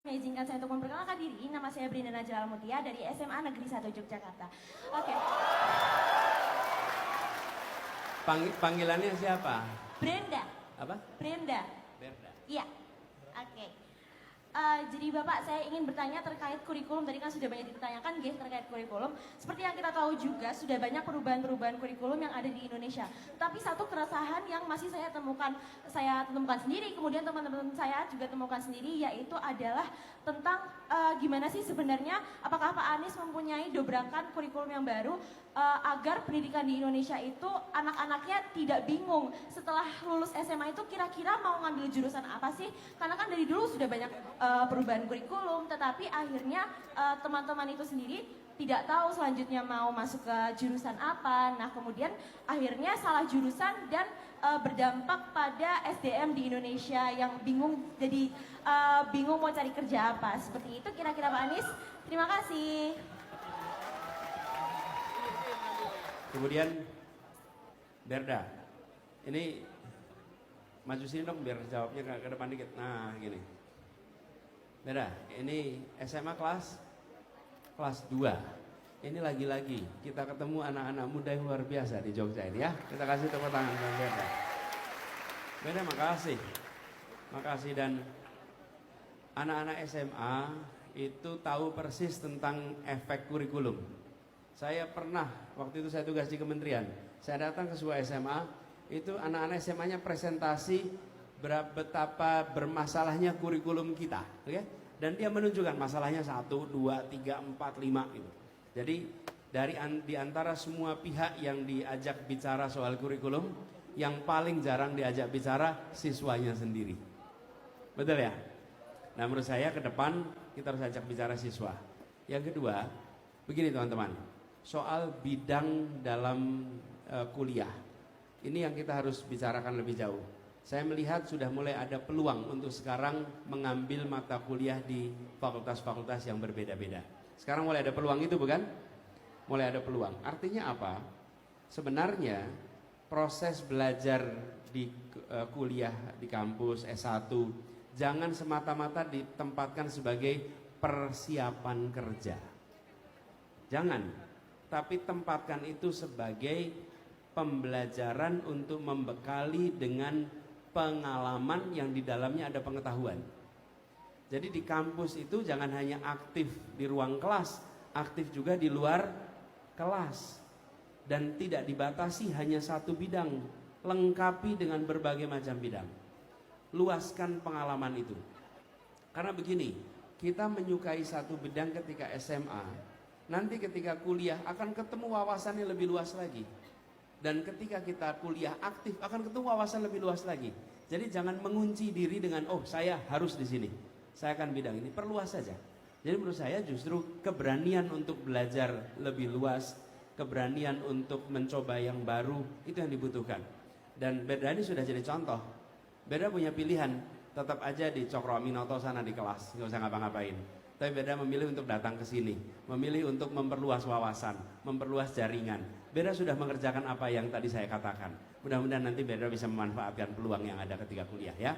Izinkan saya untuk memperkenalkan diri, nama saya Brenda Najla Mutia dari SMA Negeri 1 Yogyakarta. Oke. Panggilannya siapa? Brenda. Apa? Brenda. Berda. Iya. Oke. Jadi Bapak, saya ingin bertanya terkait kurikulum. Tadi kan sudah banyak ditanyakan guys terkait kurikulum. Seperti yang kita tahu juga sudah banyak perubahan-perubahan kurikulum yang ada di Indonesia. Tapi satu keresahan yang masih saya temukan sendiri, kemudian teman-teman saya juga temukan sendiri, yaitu adalah tentang gimana sih sebenarnya apakah Pak Anies mempunyai dobrakan kurikulum yang baru agar pendidikan di Indonesia itu anak-anaknya tidak bingung setelah lulus SMA itu kira-kira mau ngambil jurusan apa sih? Karena kan dari dulu sudah banyak perubahan kurikulum, tetapi akhirnya teman-teman itu sendiri tidak tahu selanjutnya mau masuk ke jurusan apa. Nah kemudian akhirnya salah jurusan dan berdampak pada SDM di Indonesia yang bingung, jadi bingung mau cari kerja apa. Seperti itu kira-kira Pak Anies. Terima kasih. Kemudian Berda, ini maju sini dong biar jawabnya ke depan dikit. Nah gini, Berda, ini SMA kelas 2. Ini lagi-lagi kita ketemu anak-anak muda yang luar biasa di Jogja ini ya. Kita kasih tepuk tangan buat Berda. Berda, makasih dan anak-anak SMA itu tahu persis tentang efek kurikulum. Saya pernah, waktu itu saya tugas di kementerian, saya datang ke sebuah SMA, itu anak-anak SMA-nya presentasi betapa bermasalahnya kurikulum kita, okay? Dan dia menunjukkan masalahnya 1, 2, 3, 4, 5 gitu. Jadi di antara semua pihak yang diajak bicara soal kurikulum, yang paling jarang diajak bicara siswanya sendiri. Betul ya? Nah menurut saya ke depan kita harus ajak bicara siswa. Yang kedua, begini teman-teman, soal bidang dalam kuliah. Ini yang kita harus bicarakan lebih jauh. Saya melihat sudah mulai ada peluang untuk sekarang mengambil mata kuliah di fakultas-fakultas yang berbeda-beda. Sekarang mulai ada peluang itu bukan? Mulai ada peluang. Artinya apa? Sebenarnya proses belajar di kuliah di kampus S1 jangan semata-mata ditempatkan sebagai persiapan kerja. Jangan, tapi tempatkan itu sebagai pembelajaran untuk membekali dengan pengalaman yang di dalamnya ada pengetahuan. Jadi di kampus itu jangan hanya aktif di ruang kelas, aktif juga di luar kelas. Dan tidak dibatasi hanya satu bidang, lengkapi dengan berbagai macam bidang. Luaskan pengalaman itu. Karena begini, kita menyukai satu bidang ketika SMA, nanti ketika kuliah akan ketemu wawasannya lebih luas lagi. Dan ketika kita kuliah aktif akan ketemu wawasan lebih luas lagi. Jadi jangan mengunci diri dengan saya harus di sini. Saya akan bidang ini, perluas saja. Jadi menurut saya justru keberanian untuk belajar lebih luas, keberanian untuk mencoba yang baru itu yang dibutuhkan. Dan Berda ini sudah jadi contoh. Berda punya pilihan, tetap aja di Cokro Aminoto sana di kelas, nggak usah ngapa-ngapain. Tapi Berda memilih untuk datang ke sini, memilih untuk memperluas wawasan, memperluas jaringan. Berda sudah mengerjakan apa yang tadi saya katakan. Mudah-mudahan nanti Berda bisa memanfaatkan peluang yang ada ketika kuliah ya.